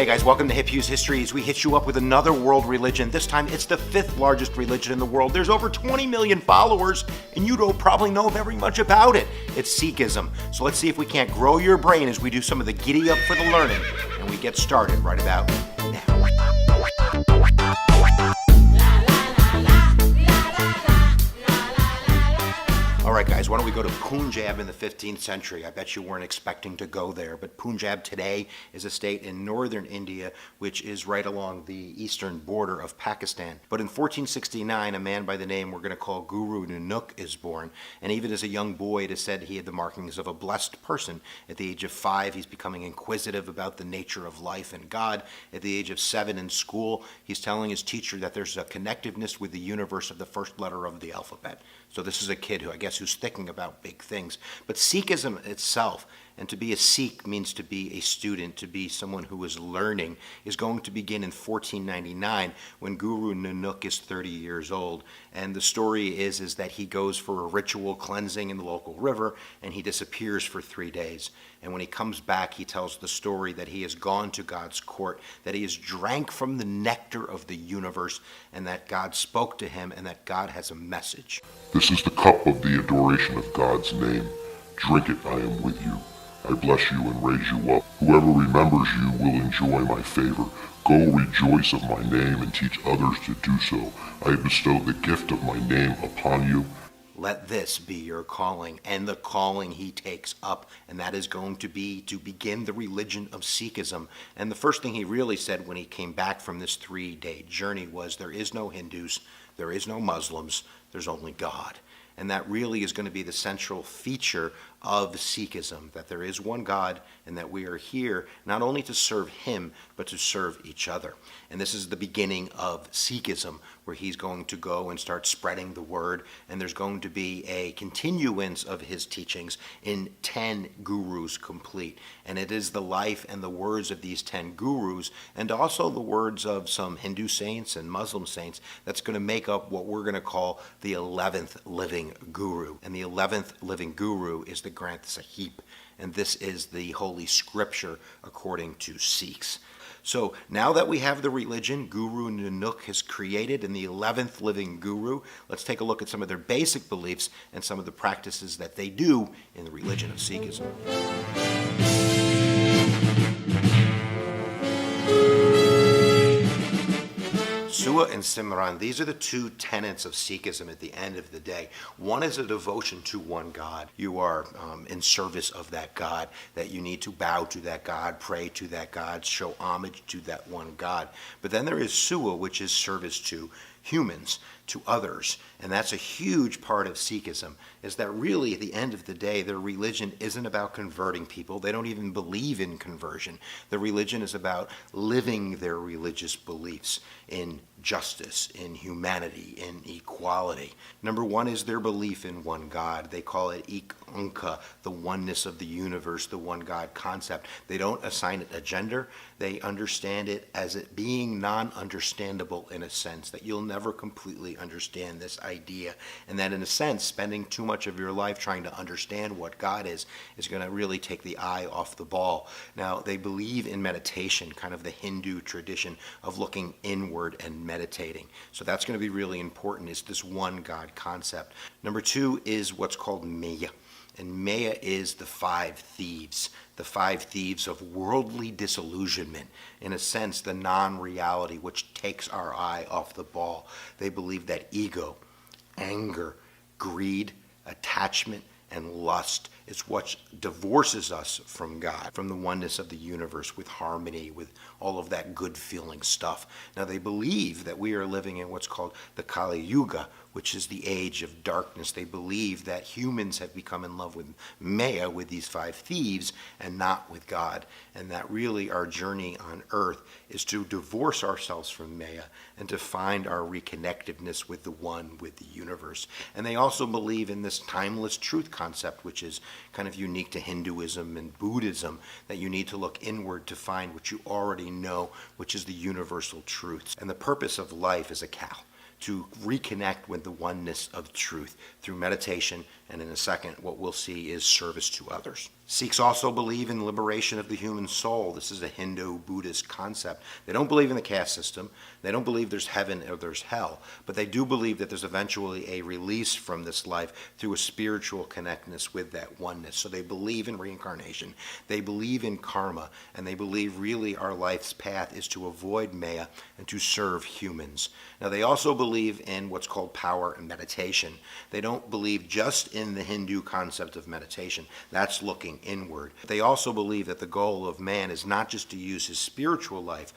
Hey guys, welcome to Hip Hughes History as we hit you up with another world religion. This time it's the 5th largest religion in the world. There's over 20 million followers and you don't probably know very much about it. It's Sikhism. So let's see if we can't grow your brain as we do some of the giddy up for the learning. And we get started right about now. All right, guys, why don't we go to Punjab in the 15th century? I bet you weren't expecting to go there, but Punjab today is a state in northern India, which is right along the eastern border of Pakistan. But in 1469, a man by the name we're going to call Guru Nanak is born, and even as a young boy, it is said he had the markings of a blessed person. At the age of 5, he's becoming inquisitive about the nature of life and God. At the age of 7 in school, he's telling his teacher that there's a connectiveness with the universe of the first letter of the alphabet. So this is a kid who I guess who's thinking about big things. But Sikhism itself, and to be a Sikh means to be a student, to be someone who is learning, is going to begin in 1499 when Guru Nanak is 30 years old. And the story is that he goes for a ritual cleansing in the local river and he disappears for 3 days. And when he comes back, he tells the story that he has gone to God's court, that he has drank from the nectar of the universe, and that God spoke to him, and that God has a message. This is the cup of the adoration of God's name. Drink it, I am with you. I bless you and raise you up. Whoever remembers you will enjoy my favor. Go rejoice of my name and teach others to do so. I have bestowed the gift of my name upon you. Let this be your calling, and the calling he takes up, and that is going to be to begin the religion of Sikhism. And the first thing he really said when he came back from this 3-day journey was, there is no Hindus, there is no Muslims, there's only God. And that really is going to be the central feature of Sikhism, that there is one God and that we are here not only to serve him, but to serve each other. And this is the beginning of Sikhism, where he's going to go and start spreading the word, and there's going to be a continuance of his teachings in 10 gurus complete. And it is the life and the words of these 10 gurus, and also the words of some Hindu saints and Muslim saints, that's going to make up what we're going to call the 11th living guru. And the 11th living guru is the Granth Sahib, and this is the Holy Scripture according to Sikhs. So now that we have the religion Guru Nanak has created and the 11th living guru, let's take a look at some of their basic beliefs and some of the practices that they do in the religion of Sikhism. Sua and Simran, these are the two tenets of Sikhism at the end of the day. One is a devotion to one God. You are in service of that God, that you need to bow to that God, pray to that God, show homage to that one God. But then there is Sua, which is service to humans, to others. And that's a huge part of Sikhism, is that really at the end of the day, their religion isn't about converting people. They don't even believe in conversion. The religion is about living their religious beliefs in justice, in humanity, in equality. Number one is their belief in one God. They call it Ik Unka, the oneness of the universe, the one God concept. They don't assign it a gender. They understand it as it being non-understandable in a sense, that you'll never completely understand this idea, and that in a sense, spending too much of your life trying to understand what God is going to really take the eye off the ball. Now, they believe in meditation, kind of the Hindu tradition of looking inward and meditating. So that's going to be really important, is this one God concept. Number two is what's called Maya. And Maya is the 5 thieves of worldly disillusionment, in a sense, the non-reality which takes our eye off the ball. They believe that ego, anger, greed, attachment, and lust is what divorces us from God, from the oneness of the universe, with harmony, with all of that good feeling stuff. Now, they believe that we are living in what's called the Kali Yuga, which is the age of darkness. They believe that humans have become in love with Maya, with these 5 thieves, and not with God. And that really our journey on earth is to divorce ourselves from Maya and to find our reconnectiveness with the one, with the universe. And they also believe in this timeless truth concept, which is kind of unique to Hinduism and Buddhism, that you need to look inward to find what you already know, which is the universal truths. And the purpose of life is a cow, to reconnect with the oneness of truth through meditation, and in a second what we'll see is service to others. Sikhs also believe in liberation of the human soul. This is a Hindu-Buddhist concept. They don't believe in the caste system. They don't believe there's heaven or there's hell. But they do believe that there's eventually a release from this life through a spiritual connectedness with that oneness. So they believe in reincarnation. They believe in karma. And they believe really our life's path is to avoid Maya and to serve humans. Now they also believe in what's called power and meditation. They don't believe just in the Hindu concept of meditation. That's looking inward. They also believe that the goal of man is not just to use his spiritual life,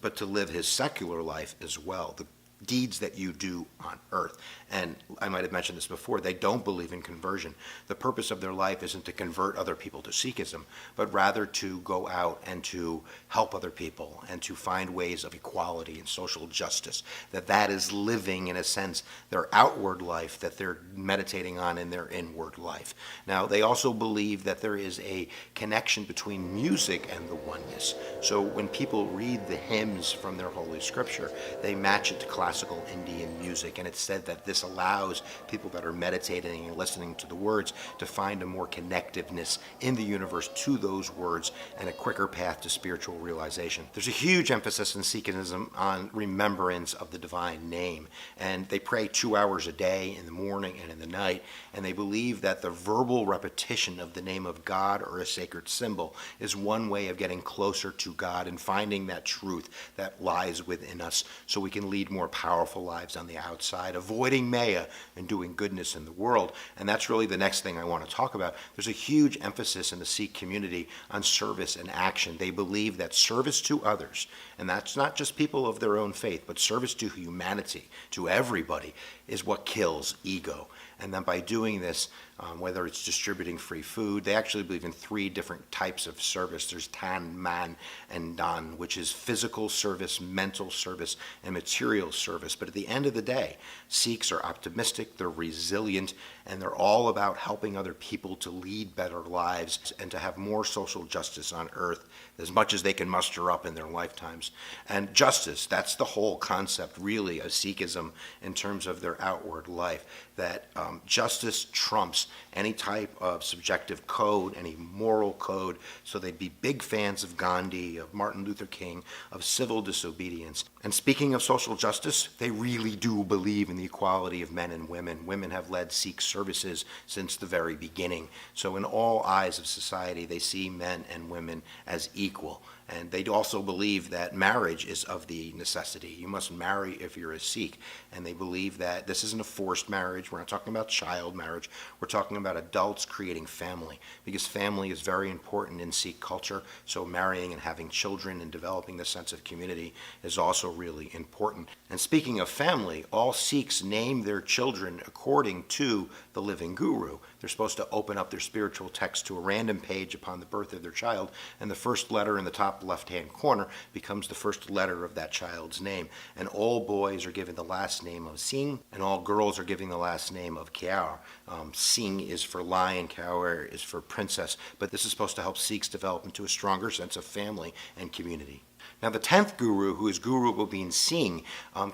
but to live his secular life as well. The deeds that you do on earth. And I might have mentioned this before, they don't believe in conversion. The purpose of their life isn't to convert other people to Sikhism, but rather to go out and to help other people and to find ways of equality and social justice. That is living, in a sense, their outward life that they're meditating on in their inward life. Now, they also believe that there is a connection between music and the oneness. So when people read the hymns from their holy scripture, they match it to classical Indian music, and it's said that this allows people that are meditating and listening to the words to find a more connectiveness in the universe to those words and a quicker path to spiritual realization. There's a huge emphasis in Sikhism on remembrance of the divine name, and they pray 2 hours a day in the morning and in the night, and they believe that the verbal repetition of the name of God or a sacred symbol is one way of getting closer to God and finding that truth that lies within us so we can lead more powerful lives on the outside, avoiding Maya and doing goodness in the world. And that's really the next thing I want to talk about. There's a huge emphasis in the Sikh community on service and action. They believe that service to others, and that's not just people of their own faith, but service to humanity, to everybody, is what kills ego. And then by doing this, whether it's distributing free food, they actually believe in 3 different types of service. There's Tan, Man, and Dan, which is physical service, mental service, and material service. But at the end of the day, Sikhs are optimistic, they're resilient, and they're all about helping other people to lead better lives and to have more social justice on earth as much as they can muster up in their lifetimes. And justice, that's the whole concept really of Sikhism in terms of their outward life, that justice trumps any type of subjective code, any moral code. So they'd be big fans of Gandhi, of Martin Luther King, of civil disobedience. And speaking of social justice, they really do believe in the equality of men and women. Women have led Sikh services since the very beginning. So in all eyes of society, they see men and women as equal. And they also believe that marriage is of the necessity. You must marry if you're a Sikh. And they believe that this isn't a forced marriage. We're not talking about child marriage. We're talking about adults creating family, because family is very important in Sikh culture. So marrying and having children and developing the sense of community is also really important. And speaking of family, all Sikhs name their children according to the living guru. They're supposed to open up their spiritual text to a random page upon the birth of their child, and the first letter in the top left-hand corner becomes the first letter of that child's name. And all boys are given the last name of Singh, and all girls are given the last name of Kaur. Singh is for lion, Kaur is for princess, but this is supposed to help Sikhs develop into a stronger sense of family and community. Now, the 10th guru, who is Guru Gobind Singh,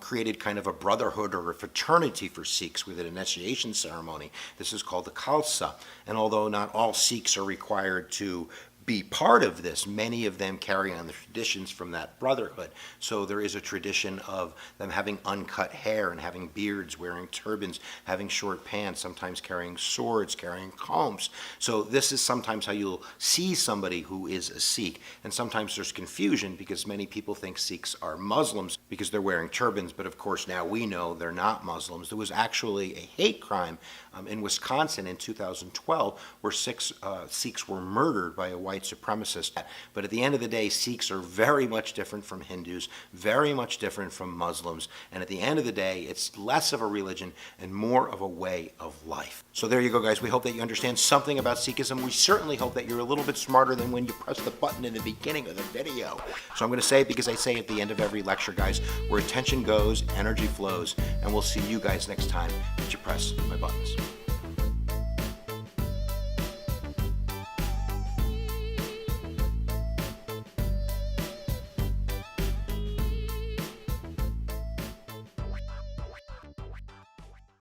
created kind of a brotherhood or a fraternity for Sikhs with an initiation ceremony. This is called the Khalsa. And although not all Sikhs are required to be part of this, many of them carry on the traditions from that brotherhood. So there is a tradition of them having uncut hair and having beards, wearing turbans, having short pants, sometimes carrying swords, carrying combs. So this is sometimes how you'll see somebody who is a Sikh. And sometimes there's confusion because many people think Sikhs are Muslims because they're wearing turbans, but of course now we know they're not Muslims. There was actually a hate crime in Wisconsin in 2012 where Sikhs were murdered by a white supremacist. But at the end of the day, Sikhs are very much different from Hindus, very much different from Muslims, and at the end of the day, it's less of a religion and more of a way of life. So there you go, guys. We hope that you understand something about Sikhism. We certainly hope that you're a little bit smarter than when you pressed the button in the beginning of the video. So I'm going to say it because I say at the end of every lecture, guys, where attention goes, energy flows, and we'll see you guys next time that you press my buttons.